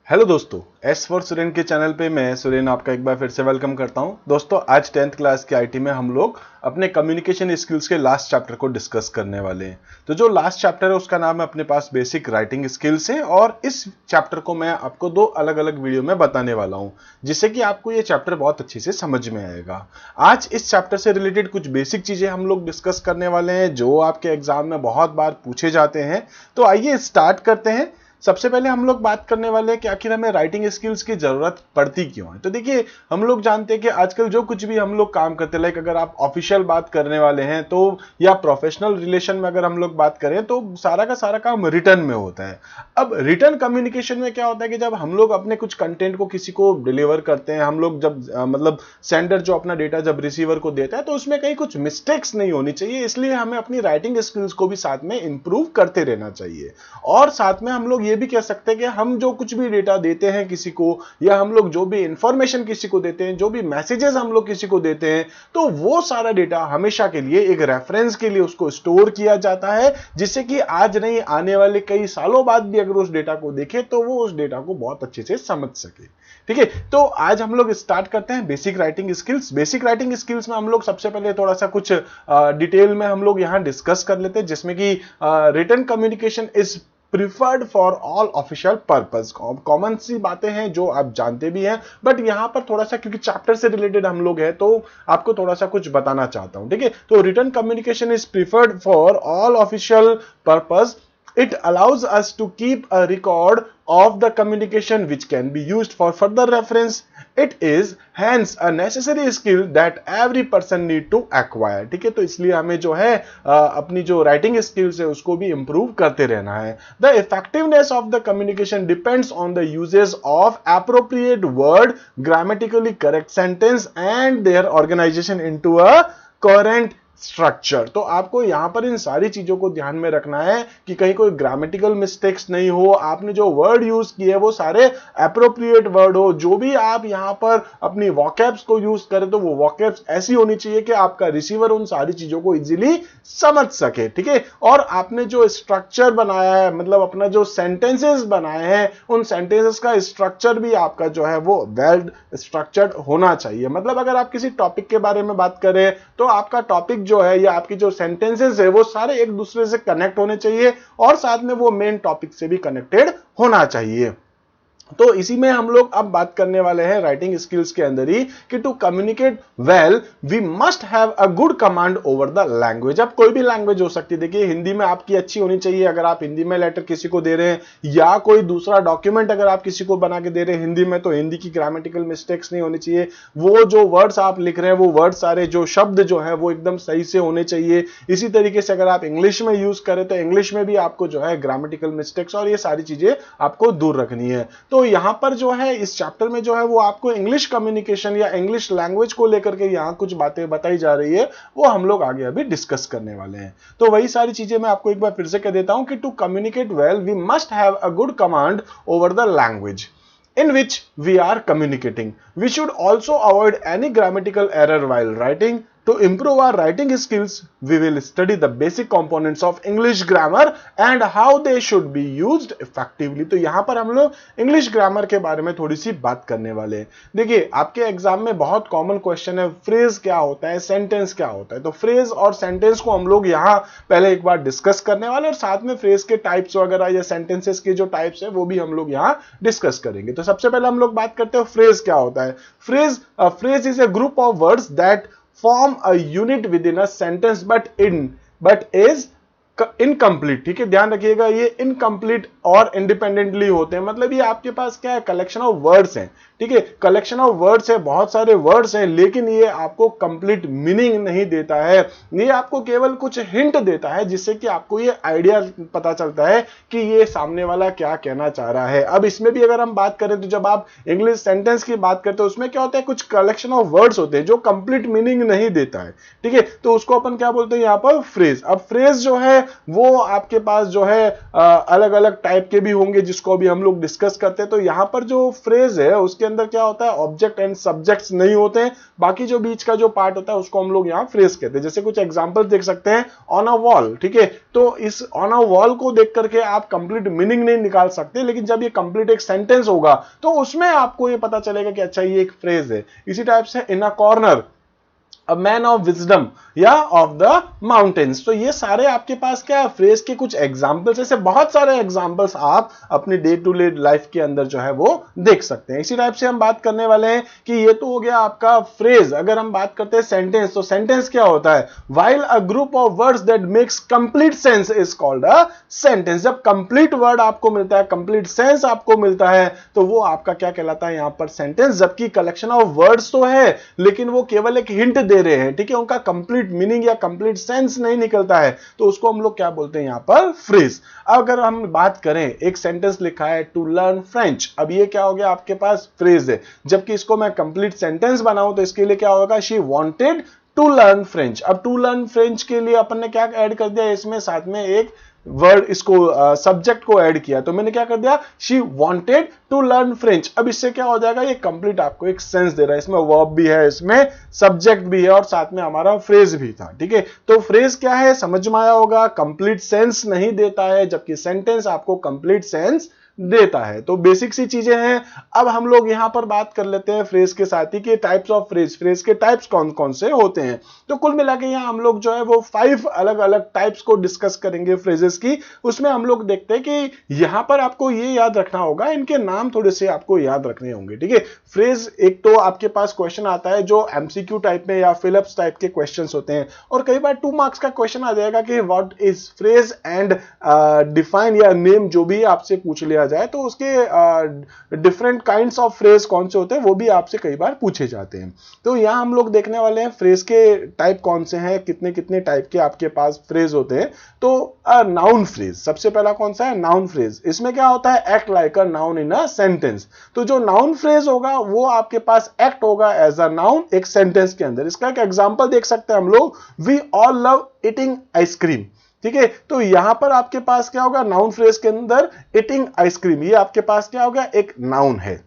Hello दोस्तों, S for Suren के channel पे मैं सुरेन आपका एक बार फिर से वेलकम करता हूं। दोस्तों, आज 10th क्लास के आईटी में हम लोग अपने कम्युनिकेशन स्किल्स के लास्ट चैप्टर को डिस्कस करने वाले हैं। तो जो लास्ट चैप्टर है उसका नाम है अपने पास बेसिक राइटिंग स्किल्स है, और इस चैप्टर को मैं आपको दो अलग अलग वीडियो में बताने वाला हूं, जिससे कि आपको ये चैप्टर बहुत अच्छे से समझ में आएगा। आज इस चैप्टर से रिलेटेड कुछ बेसिक चीजें हम लोग डिस्कस करने वाले हैं जो आपके एग्जाम में बहुत बार पूछे जाते हैं। तो आइए स्टार्ट करते हैं। सबसे पहले हम लोग बात करने वाले हैं कि आखिर हमें राइटिंग स्किल्स की जरूरत पड़ती क्यों है। तो देखिए, हम लोग जानते हैं कि आजकल जो कुछ भी हम लोग काम करते हैं, लाइक अगर आप ऑफिशियल बात करने वाले हैं तो, या प्रोफेशनल रिलेशन में अगर हम लोग बात करें तो सारा का सारा काम रिटर्न में होता है। अब रिटर्न कम्युनिकेशन में क्या होता है कि जब हम लोग अपने कुछ कंटेंट को किसी को डिलीवर करते हैं, हम लोग जब मतलब सेंडर जो अपना डेटा जब रिसीवर को देता है तो उसमें कहीं कुछ मिस्टेक्स नहीं होनी चाहिए, इसलिए हमें अपनी राइटिंग स्किल्स को भी साथ में इंप्रूव करते रहना चाहिए। और साथ में हम लोग ये भी कह सकते हैं कि हम जो कुछ भी डेटा देते हैं किसी को, या हम लोग जो भी इंफॉर्मेशन किसी को देते हैं, जो भी मैसेजेस हम लोग किसी को देते हैं, तो वो सारा डेटा हमेशा के लिए एक रेफरेंस के लिए उसको स्टोर किया जाता है, जिससे कि आज नहीं आने वाले कई सालों बाद भी अगर उस डेटा को देखे तो वो उस डेटा को बहुत अच्छे से समझ सके। ठीक है, तो आज हम लोग स्टार्ट करते हैं basic writing skills. Basic writing skills में हम लोग सबसे पहले थोड़ा सा कुछ डिटेल में हम लोग यहां डिस्कस कर लेते हैं, जिसमें कि written communication is preferred for all official purpose. Common सी बातें हैं जो आप जानते भी हैं, बट यहां पर थोड़ा सा क्योंकि चैप्टर से रिलेटेड हम लोग हैं तो आपको थोड़ा सा कुछ बताना चाहता हूं। ठीक है, तो written communication is preferred for all official purpose. It allows us to keep a record of the communication which can be used for further reference. It is hence a necessary skill that every person need to acquire. ठीक है, तो इसलिए हमें जो है अपनी जो writing skills है उसको भी इंप्रूव करते रहना है। The effectiveness of the communication depends on the uses of appropriate word, grammatically correct sentence and their organization into a coherent structure. तो आपको यहां पर इन सारी चीजों को ध्यान में रखना है कि कहीं कोई ग्रामेटिकल मिस्टेक्स नहीं हो, आपने जो वर्ड यूज किए वो सारे एप्रोप्रिएट वर्ड हो, जो भी आप यहां पर अपनी वॉकैब्स को यूज करें तो वो वॉकैब्स ऐसी होनी चाहिए कि आपका रिसीवर उन सारी चीजों को इजीली समझ सके। ठीक है, और आपने जो स्ट्रक्चर बनाया है, मतलब अपना जो सेंटेंसेस बनाए हैं, उन सेंटेंसेस का स्ट्रक्चर भी आपका जो है वो वेल स्ट्रक्चर्ड होना चाहिए। मतलब अगर आप किसी टॉपिक के बारे में बात करें तो आपका टॉपिक जो है या आपकी जो सेंटेंसेस है वो सारे एक दूसरे से कनेक्ट होने चाहिए, और साथ में वो मेन टॉपिक से भी कनेक्टेड होना चाहिए। तो इसी में हम लोग अब बात करने वाले हैं राइटिंग स्किल्स के अंदर ही कि to communicate well we must have a good command over the language. अब कोई भी लैंग्वेज हो सकती है, देखिए हिंदी में आपकी अच्छी होनी चाहिए अगर आप हिंदी में लेटर किसी को दे रहे हैं, या कोई दूसरा डॉक्यूमेंट अगर आप किसी को बना के दे रहे हैं हिंदी में, तो हिंदी की ग्रामेटिकल मिस्टेक्स नहीं होनी चाहिए। वो जो वर्ड्स आप लिख रहे हैं वो वर्ड सारे जो शब्द जो है वो एकदम सही से होने चाहिए। इसी तरीके से अगर आप इंग्लिश में यूज करें तो इंग्लिश में भी आपको जो है ग्रामेटिकल मिस्टेक्स और ये सारी चीजें आपको दूर रखनी है। तो यहां पर जो है इस चैप्टर में जो है वो आपको इंग्लिश कम्युनिकेशन या इंग्लिश लैंग्वेज को लेकर के यहां कुछ बातें बताई जा रही है, वो हम लोग आगे अभी डिस्कस करने वाले हैं। तो वही सारी चीजें मैं आपको एक बार फिर से कह देता हूं कि to communicate well we must have a good command over the language in which we are communicating. We should also avoid any grammatical error while writing. To improve our writing skills, we will study the basic components of English grammar and how they should be used effectively. तो यहाँ पर हम लोग English grammar के बारे में थोड़ी सी बात करने वाले हैं। देखिए, आपके एग्जाम में बहुत कॉमन क्वेश्चन है, फ्रेज क्या होता है, सेंटेंस क्या होता है। तो फ्रेज और सेंटेंस को हम लोग यहाँ पहले एक बार डिस्कस करने वाले, और साथ में फ्रेज के टाइप्स वगैरह या सेंटेंसेस के जो टाइप्स है वो भी हम लोग यहाँ डिस्कस करेंगे। तो सबसे पहले हम लोग बात करते हैं फ्रेज क्या होता है। Phrase is a group of words that form a unit within a sentence but is incomplete. ठीक है, ध्यान रखिएगा, ये इनकम्प्लीट और इंडिपेंडेंटली होते हैं। मतलब ये आपके पास क्या है, कलेक्शन ऑफ वर्ड्स हैं। ठीक है, कलेक्शन ऑफ वर्ड्स है, बहुत सारे वर्ड्स हैं, लेकिन ये आपको कंप्लीट मीनिंग नहीं देता है। ये आपको केवल कुछ हिंट देता है, जिससे कि आपको ये आइडिया पता चलता है कि ये सामने वाला क्या कहना चाह रहा है। अब इसमें भी अगर हम बात करें तो जब आप इंग्लिश सेंटेंस की बात करते हैं उसमें क्या होता है, कुछ कलेक्शन ऑफ वर्ड्स होते हैं जो कंप्लीट मीनिंग नहीं देता है। ठीक है, तो उसको अपन क्या बोलते हैं यहाँ पर, फ्रेज। अब फ्रेज जो है वो आपके पास जो है अलग अलग टाइप के भी होंगे जिसको अभी हम लोग डिस्कस करते हैं। तो यहाँ पर जो फ्रेज है उसके अंदर क्या होता है, ऑब्जेक्ट एंड सब्जेक्ट्स नहीं होते हैं, बाकी जो बीच का जो पार्ट होता है उसको हम लोग यहाँ फ्रेज कहते हैं। जैसे कुछ एग्जांपल देख सकते हैं, ऑन अ वॉल, ठीक है। तो इस ऑन अ वॉल को देख करके आप कंप्लीट मीनिंग नहीं निकाल सकते, लेकिन जब ये कंप्लीट एक सेंटेंस होगा तो उसमें आपको ये पता चलेगा कि अच्छा ये एक फ्रेज है। इसी टाइप से in a corner, a man of wisdom या ऑफ द माउंटेन्स। तो ये सारे आपके पास क्या है, फ्रेज के कुछ एग्जांपल्स, ऐसे बहुत सारे एग्जांपल्स आप अपनी डे टू डे लाइफ के अंदर जो है वो देख सकते हैं। इसी टाइप से हम बात करने वाले हैं कि ये तो हो गया आपका फ्रेज। अगर हम बात करते हैं सेंटेंस, तो सेंटेंस क्या होता है, while a group of words that makes complete sense is called a sentence. जब कंप्लीट वर्ड आपको मिलता है, कंप्लीट सेंस आपको मिलता है, तो वो आपका क्या कहलाता है, यहां पर सेंटेंस। जबकि कलेक्शन ऑफ वर्ड्स तो है, लेकिन वो केवल एक हिंट दे रहे हैं, ठीक है, उनका कंप्लीट मीनिंग या कंप्लीट सेंस नहीं निकलता है, तो उसको हम लोग क्या बोलते हैं यहां पर, फ्रेज। अगर हम बात करें, एक सेंटेंस लिखा है टू लर्न फ्रेंच, अब ये क्या हो गया आपके पास, फ्रेज है। जबकि इसको मैं कंप्लीट सेंटेंस बनाऊं तो इसके लिए क्या होगा, she wanted to learn French. अब टू लर्न फ्रेंच के लिए अपन ने क्या ऐड कर दिया, इसमें साथ में एक वर्ड, इसको सब्जेक्ट को ऐड किया, तो मैंने क्या कर दिया, she wanted to learn French. अब इससे क्या हो जाएगा, ये कंप्लीट आपको एक सेंस दे रहा है, इसमें वर्ब भी है, इसमें सब्जेक्ट भी है और साथ में हमारा फ्रेज भी था, ठीक है। तो फ्रेज क्या है, समझ में आया होगा, कंप्लीट सेंस नहीं देता है, जबकि सेंटेंस आपको कंप्लीट सेंस देता है। तो बेसिक सी चीजें हैं। अब हम लोग यहां पर बात कर लेते हैं फ्रेज के साथ ही कि टाइप्स ऑफ फ्रेज, फ्रेज के टाइप्स कौन कौन से होते हैं। तो कुल मिला के यहां हम लोग जो है वो 5 अलग अलग टाइप्स को डिस्कस करेंगे फ्रेजेस की। उसमें हम लोग देखते हैं कि यहां पर आपको ये याद रखना होगा, इनके नाम थोड़े से आपको याद रखने होंगे, ठीक है। फ्रेज, एक तो आपके पास क्वेश्चन आता है जो एमसीक्यू टाइप में या फिलअप्स टाइप के क्वेश्चंस होते हैं, और कई बार 2 मार्क्स का क्वेश्चन आ जाएगा कि what is phrase and define या नेम, जो भी आपसे पूछ लिया जाए, तो उसके डिफरेंट काइंड्स ऑफ फ्रेज कौन से होते हैं वो भी आपसे कई बार पूछे जाते हैं। तो यहां हम लोग देखने वाले हैं फ्रेज के टाइप कौन से हैं, कितने कितने टाइप के आपके पास फ्रेज होते हैं। तो नाउन फ्रेज सबसे पहला कौन सा है, नाउन फ्रेज। इसमें क्या होता है, act like a noun in a sentence. तो जो नाउन फ्रेज होगा वो आपके पास एक्ट होगा एज अ नाउन एक सेंटेंस के अंदर। इसका एक एग्जांपल देख सकते हैं हम लोग, we all love eating ice cream, ठीक है। तो यहां पर आपके पास क्या होगा, नाउन फ्रेज के अंदर ईटिंग आइसक्रीम, ये आपके पास क्या होगा, एक नाउन है।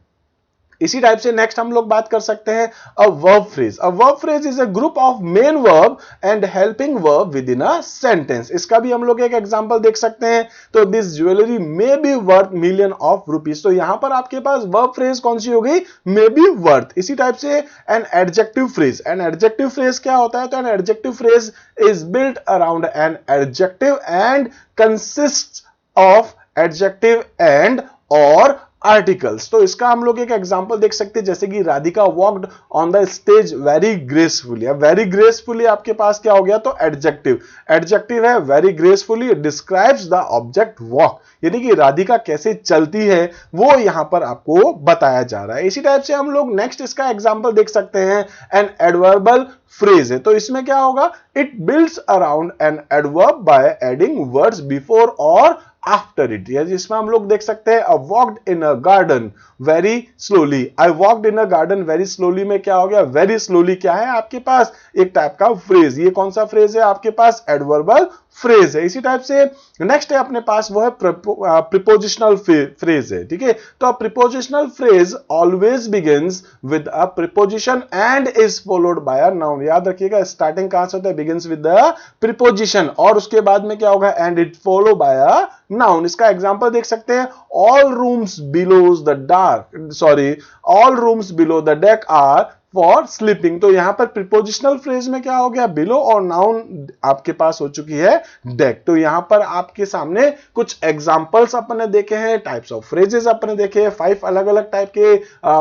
इसी टाइप से नेक्स्ट हम लोग बात कर सकते हैं a verb phrase. A verb phrase is a group of main verb and helping verb with in a sentence. इसका भी हम लोग एक एग्जांपल देख सकते हैं। तो this jewellery may be worth million of rupees. तो यहां पर आपके पास वर्ब फ्रेज कौन सी हो गई, मे बी वर्थ। इसी टाइप से an adjective phrase. An adjective phrase क्या होता है, तो an adjective phrase is built around an adjective and consist of adjective and और आर्टिकल्स। तो इसका हम लोग एक एग्जांपल देख सकते हैं, जैसे कि Radhika walked on the stage very gracefully. अब वेरी ग्रेसफुली आपके पास क्या हो गया, तो एडजेक्टिव। एडजेक्टिव है very gracefully describes the object walk, यानी कि राधिका कैसे चलती है वो यहां पर आपको बताया जा रहा है। इसी टाइप से हम लोग नेक्स्ट इसका एग्जांपल देख सकते हैं, एन एडवर्बल फ्रेज है। तो इसमें क्या होगा, it builds around an adverb by adding words before और आफ्टर इट। जिसमें हम लोग देख सकते हैं, I walked in a garden very slowly. I walked in a garden very slowly में क्या हो गया, वेरी स्लोली क्या है आपके पास, एक टाइप का फ्रेज। ये कौन सा फ्रेज है आपके पास, एडवर्बल फ्रेज है। इसी टाइप से नेक्स्ट है अपने पास, वो है प्रीपोजिशनल फ्रेज है, ठीक है। तो prepositional phrase always begins with a preposition and is followed by a noun. याद रखिएगा, स्टार्टिंग कहां से होता है, बिगिंस विद द प्रीपोजिशन, और उसके बाद में क्या होगा, and it follow by a noun. इसका एग्जांपल देख सकते हैं, all rooms below the dark, sorry, all rooms below the deck are for sleeping. तो यहां पर प्रीपोजिशनल फ्रेज में क्या हो गया, बिलो, और नाउन आपके पास हो चुकी है डेक। तो यहां पर आपके सामने कुछ एग्जांपल्स अपने देखे हैं, टाइप्स ऑफ फ्रेजेस अपने देखे हैं। 5 अलग अलग टाइप के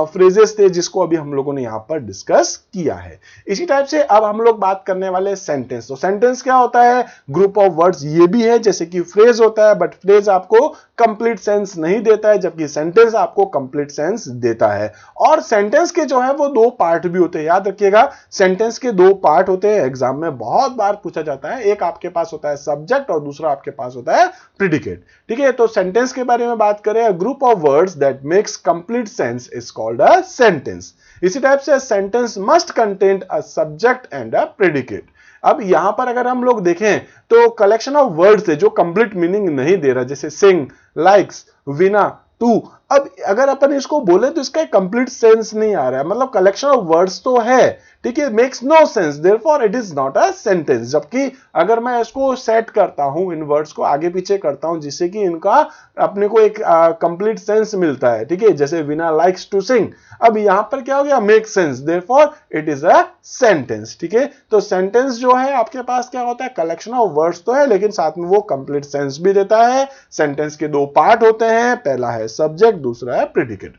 फ्रेजेस थे जिसको अभी हम लोगों ने यहां पर डिस्कस किया है। इसी टाइप से अब हम लोग बात करने वाले सेंटेंस। तो सेंटेंस क्या होता है, ग्रुप ऑफ वर्ड्स ये भी है जैसे कि फ्रेज होता है, बट फ्रेज आपको कंप्लीट सेंस नहीं देता है, जबकि सेंटेंस आपको कंप्लीट सेंस देता है। और सेंटेंस के जो है वो 2 पार्ट भी होते हैं। याद रखिएगा, सेंटेंस के 2 पार्ट होते हैं, एग्जाम में बहुत बार पूछा जाता है। एक आपके पास होता है सब्जेक्ट और दूसरा आपके पास होता है प्रेडिकेट, ठीक है। तो सेंटेंस के बारे में बात करें, group of words that makes complete sense is called a sentence. इसी टाइप से sentence must contain a subject and a predicate. अब यहां पर अगर हम लोग देखें तो कलेक्शन ऑफ वर्ड्स है जो कंप्लीट मीनिंग नहीं दे रहा, जैसे सिंग, लाइक्स, विना, टू। अब अगर अपन इसको बोले तो इसका कंप्लीट सेंस नहीं आ रहा है, मतलब कलेक्शन ऑफ वर्ड्स तो है, ठीक है, makes no sense, therefore it is not a sentence. जबकि अगर मैं इसको सेट करता हूं, इन वर्ड्स को आगे पीछे करता हूं जिससे कि इनका अपने को एक कंप्लीट सेंस मिलता है, ठीक है, जैसे विना लाइक्स टू सिंग, अब यहां पर क्या हो गया, make sense, therefore it is a sentence, ठीक है। तो सेंटेंस जो है आपके पास क्या होता है, कलेक्शन ऑफ वर्ड्स तो है लेकिन साथ में वो कंप्लीट सेंस भी देता है। सेंटेंस के दो पार्ट होते हैं, पहला है सब्जेक्ट, दूसरा है प्रेडिकेट।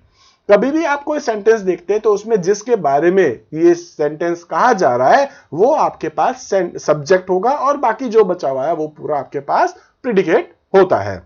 कभी भी आप कोई सेंटेंस देखते हैं तो उसमें जिसके बारे में ये सेंटेंस कहा जा रहा है वो आपके पास सब्जेक्ट होगा और बाकी जो बचा हुआ है वो पूरा आपके पास प्रेडिकेट होता है।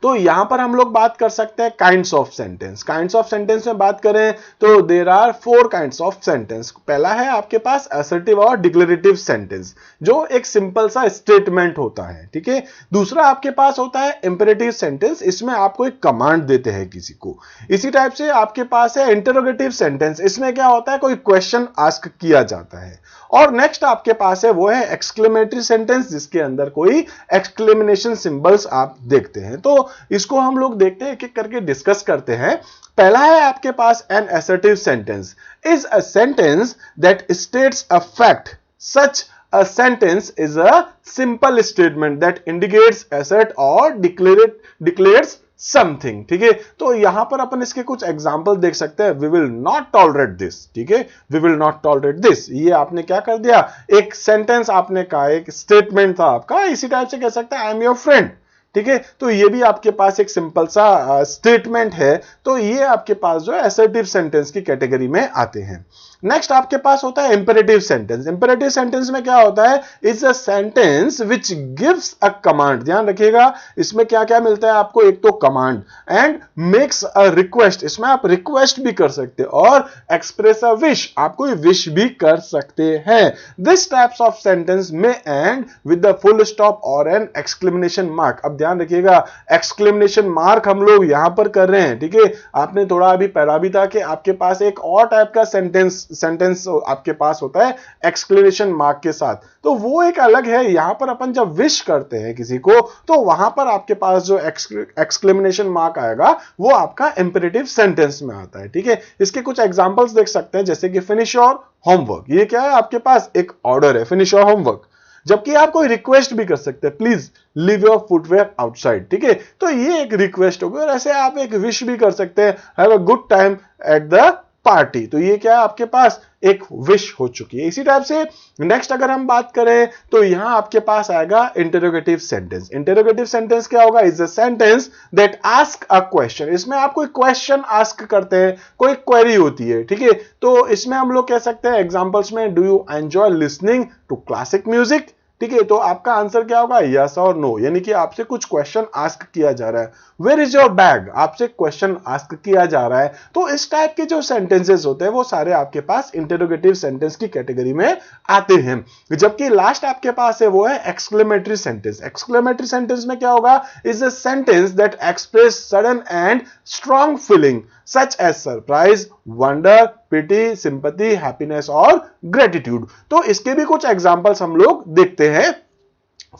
तो यहां पर हम लोग बात कर सकते हैं kinds of sentence. Kinds of sentence में बात करें तो there are 4 kinds of sentence. पहला है आपके पास असर्टिव और डिक्लेरेटिव सेंटेंस, जो एक सिंपल सा स्टेटमेंट होता है, ठीक है। दूसरा आपके पास होता है इंपेरेटिव सेंटेंस, इसमें आपको एक कमांड देते हैं किसी को। इसी टाइप से आपके पास है इंटरोगेटिव सेंटेंस, इसमें क्या होता है, कोई क्वेश्चन आस्क किया जाता है। और नेक्स्ट आपके पास है वो है एक्सक्लेमेटरी सेंटेंस, जिसके अंदर कोई एक्सक्लेमेशन सिंबल्स आप देखते हैं। तो इसको हम लोग देखते हैं, एक एक करके डिस्कस करते हैं। पहला है आपके पास an assertive sentence is a sentence that states a fact. Such a sentence is a simple statement that indicates assert or declares something, ठीक है। तो यहां पर अपन इसके कुछ एग्जांपल देख सकते हैं। We will not tolerate this, ठीक है, we will not tolerate this, ये आपने क्या कर दिया, एक सेंटेंस आपने कहा, एक स्टेटमेंट था आपका। इसी टाइप से कह सकते हैं आई एम योर फ्रेंड, ठीक है। तो ये भी आपके पास एक सिंपल सा स्टेटमेंट है। तो ये आपके पास जो है असर्टिव सेंटेंस की कैटेगरी में आते हैं। नेक्स्ट आपके पास होता है इंपेरेटिव सेंटेंस। इंपेरेटिव सेंटेंस में क्या होता है, is a sentence which gives a command. ध्यान रखिएगा, इसमें क्या क्या मिलता है आपको, एक तो command and makes a request, इसमें आप रिक्वेस्ट भी कर सकते हैं, और एक्सप्रेस अ विश, आप कोई विश भी कर सकते हैं। दिस टाइप्स ऑफ सेंटेंस में and with the full stop और एन एक्सक्लेमेशन मार्क। अब ध्यान रखिएगा, एक्सक्लेमेशन मार्क हम लोग यहां पर कर रहे हैं, ठीक है। आपने थोड़ा अभी पढ़ा भी था कि आपके पास एक और टाइप का सेंटेंस आपके पास होता है एक्सक्लेमेशन मार्क के साथ, तो वो एक अलग है। यहां पर अपन जब विश करते हैं किसी को तो वहां पर आपके पास जो एक्सक्लेमेशन मार्क आएगा वो आपका इंपेरेटिव सेंटेंस में आता है, ठीक है। इसके कुछ एग्जांपल्स देख सकते हैं, जैसे कि फिनिश योर होमवर्क। ये क्या है, आपके पास एक ऑर्डर है, फिनिश योर होमवर्क। जबकि आप कोई रिक्वेस्ट भी कर सकते हैं, please leave your footwear outside, ठीक है। तो ये एक रिक्वेस्ट होगी। और ऐसे आप एक विश भी कर सकते हैं, have a good time at the party. तो ये क्या है, आपके पास एक विश हो चुकी है। इसी टाइप से नेक्स्ट अगर हम बात करें तो यहां आपके पास आएगा इंटरोगेटिव सेंटेंस। इंटरोगेटिव सेंटेंस क्या होगा, is a sentence that ask a question. इसमें आप कोई क्वेश्चन आस्क करते हैं, कोई क्वेरी होती है, ठीक है। तो इसमें हम लोग कह सकते हैं एग्जांपल्स में, do you enjoy listening to classic music, ठीक है। तो आपका आंसर क्या होगा, यस और नो, यानी कि आपसे कुछ क्वेश्चन आस्क किया जा रहा है। वेयर इज योर बैग, आपसे क्वेश्चन आस्क किया जा रहा है। तो इस टाइप के जो सेंटेंसेस होते हैं वो सारे आपके पास इंटरोगेटिव सेंटेंस की कैटेगरी में आते हैं। जबकि लास्ट आपके पास है वो है एक्सक्लेमेटरी सेंटेंस। एक्सक्लेमेटरी सेंटेंस में क्या होगा, is a sentence that express sudden and strong feeling such as surprise, wonder, pity, sympathy, happiness और ग्रेटिट्यूड। तो इसके भी कुछ एग्जांपल्स हम लोग देखते हैं।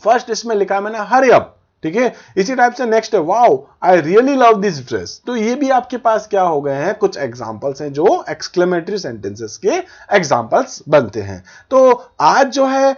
फर्स्ट इसमें लिखा है मैंने हरी अप, ठीक है। इसी टाइप से नेक्स्ट है wow I really love this dress. तो ये भी आपके पास क्या हो गए हैं, कुछ एग्जांपल्स हैं जो एक्सक्लेमेटरी सेंटेंसेस के एग्जांपल्स बनते हैं। तो आज जो है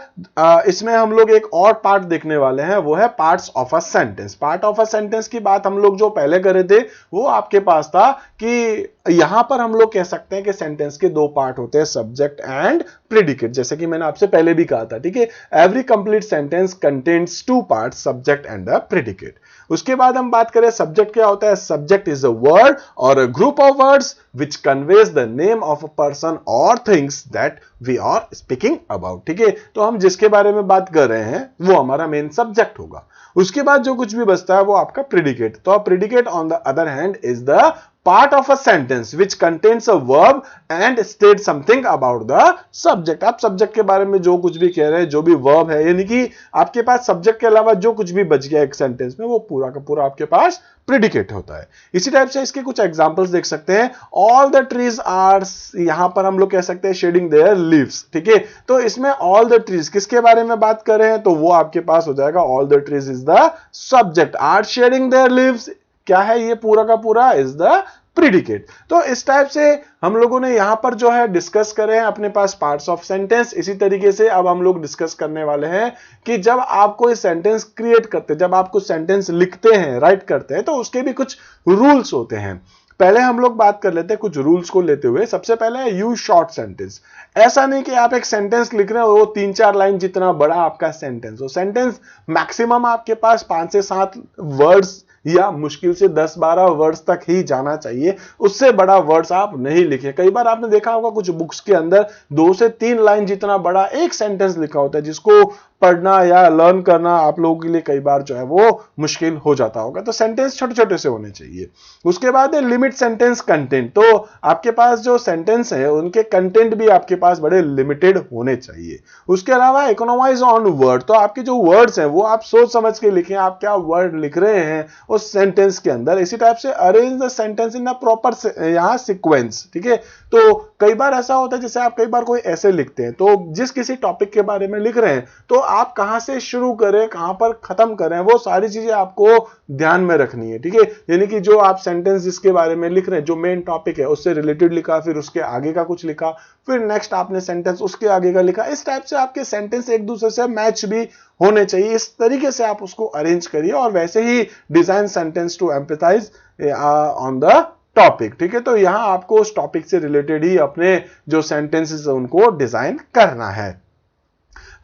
इसमें हम लोग एक और पार्ट देखने वाले हैं, वो है parts of a sentence. Part of a sentence की बात हम लोग जो पहले कर रहे थे वो आपके पास था कि यहां पर हम लोग कह सकते हैं कि सेंटेंस के दो पार्ट होते हैं, सब्जेक्ट एंड प्रेडिकेट, जैसे कि मैंने आपसे पहले भी कहा था, ठीक है। Every complete sentence contains 2 parts, subject and a predicate. उसके बाद हम बात करें सब्जेक्ट क्या होता है। सब्जेक्ट इज अ वर्ड और a group of words which conveys the name of a person और things that we are speaking about, ठीक है। तो हम जिसके बारे में बात कर रहे हैं वो हमारा मेन सब्जेक्ट होगा। उसके बाद जो कुछ भी बचता है वो आपका प्रेडिकेट। तो predicate on the other hand is the part of a sentence which contains a verb and state something about the subject. आप सब्जेक्ट के बारे में जो कुछ भी कह रहे हैं, जो भी वर्ब है, यानी कि आपके पास सब्जेक्ट के अलावा जो कुछ भी बच गया एक सेंटेंस में, वो पूरा का पूरा आपके पास प्रेडिकेट होता है। इसी टाइप से इसके कुछ एग्जांपल्स देख सकते हैं। ऑल द ट्रीज आर, यहां पर हम लोग कह सकते हैं शेडिंग देयर लीव्स, ठीक है। तो इसमें ऑल द ट्रीज किसके बारे में बात कर रहे हैं, तो वो आपके पास हो जाएगा all the trees is the subject, are shedding their leaves क्या है, ये पूरा का पूरा इज द प्रीडिकेट। तो इस टाइप से हम लोगों ने यहां पर जो है डिस्कस करे हैं अपने पास पार्ट्स ऑफ सेंटेंस। इसी तरीके से अब हम लोग डिस्कस करने वाले हैं कि जब आप कोई सेंटेंस क्रिएट करते हैं, जब आप कुछ सेंटेंस लिखते हैं, राइट करते हैं, तो उसके भी कुछ रूल्स होते हैं। पहले हम लोग बात कर लेते हैं कुछ रूल्स को लेते हुए। सबसे पहले है यूज शॉर्ट सेंटेंस। ऐसा नहीं कि आप एक सेंटेंस लिख रहे हो वो 3-4 लाइन जितना बड़ा आपका सेंटेंस हो। सेंटेंस मैक्सिमम आपके पास 5 से 7 वर्ड्स या मुश्किल से 10-12 वर्ड्स तक ही जाना चाहिए, उससे बड़ा वर्ड्स आप नहीं लिखे। कई बार आपने देखा होगा कुछ बुक्स के अंदर 2 से 3 लाइन जितना बड़ा एक सेंटेंस लिखा होता है, जिसको पढ़ना या लर्न करना आप लोगों के लिए कई बार जो है वो मुश्किल हो जाता होगा। तो सेंटेंस छोटे छोटे से होने चाहिए। उसके बाद है लिमिट सेंटेंस कंटेंट। तो आपके पास जो सेंटेंस है उनके कंटेंट भी आपके पास बड़े लिमिटेड होने चाहिए। उसके अलावा इकोनॉमाइज ऑन वर्ड। तो आपके जो वर्ड्स हैं वो आप सोच समझ के लिखें, आप क्या वर्ड लिख रहे हैं उस सेंटेंस के अंदर। इसी टाइप से arrange the sentence in a proper यहां सीक्वेंस, ठीक है। तो कई बार ऐसा होता है जैसे आप कई बार कोई ऐसे लिखते हैं, तो जिस किसी टॉपिक के बारे में लिख रहे हैं तो आप कहां से शुरू करें, कहां पर खत्म करें, वो सारी चीजें आपको ध्यान में रखनी है, ठीक है। यानी कि जो आप सेंटेंस जिसके बारे में लिख रहे हैं, जो मेन टॉपिक है उससे रिलेटेड लिखा, फिर उसके आगे का कुछ लिखा, फिर नेक्स्ट आपने सेंटेंस उसके आगे का लिखा। इस टाइप से आपके सेंटेंस एक दूसरे से मैच भी होने चाहिए। इस तरीके से आप उसको अरेंज करिए और वैसे ही design sentence to empathize on the topic, ठीक है। तो यहां आपको उस टॉपिक से रिलेटेड ही अपने जो सेंटेंसेस उनको डिजाइन करना है।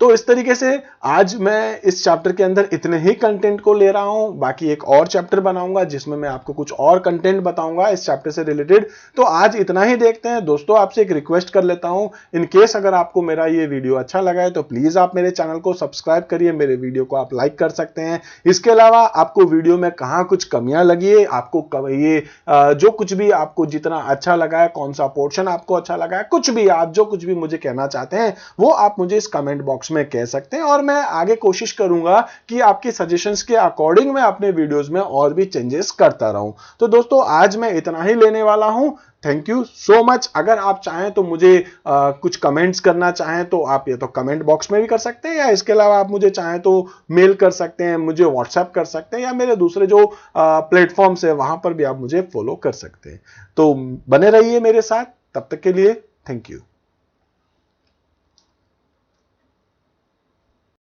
तो इस तरीके से आज मैं इस चैप्टर के अंदर इतने ही कंटेंट को ले रहा हूं। बाकी एक और चैप्टर बनाऊंगा जिसमें मैं आपको कुछ और कंटेंट बताऊंगा इस चैप्टर से रिलेटेड। तो आज इतना ही देखते हैं। दोस्तों आपसे एक रिक्वेस्ट कर लेता हूं, इन केस अगर आपको मेरा ये वीडियो अच्छा लगा है तो प्लीज आप मेरे चैनल को सब्सक्राइब करिए, मेरे वीडियो को आप लाइक कर सकते हैं। इसके अलावा आपको वीडियो में कहां कुछ कमियां लगी है, आपको ये जो कुछ भी आपको जितना अच्छा लगा है, कौन सा पोर्शन आपको अच्छा लगा है, कुछ भी आप जो कुछ भी मुझे कहना चाहते हैं वो आप मुझे इस कमेंट बॉक्स में कह सकते हैं और मैं आगे कोशिश करूंगा कि आपके सजेशंस के अकॉर्डिंग मैं अपने वीडियोस में और भी चेंजेस करता रहूं। तो दोस्तों आज मैं इतना ही लेने वाला हूं। Thank you so much. अगर आप चाहें तो मुझे कुछ कमेंट्स करना चाहें तो आप ये तो कमेंट बॉक्स में भी कर सकते हैं, या इसके अलावा आप मुझे चाहें तो मेल कर सकते हैं, मुझे व्हाट्सएप कर सकते हैं, या मेरे दूसरे जो प्लेटफॉर्म्स है वहां पर भी आप मुझे फॉलो कर सकते हैं। तो बने रहिए मेरे साथ, तब तक के लिए थैंक यू।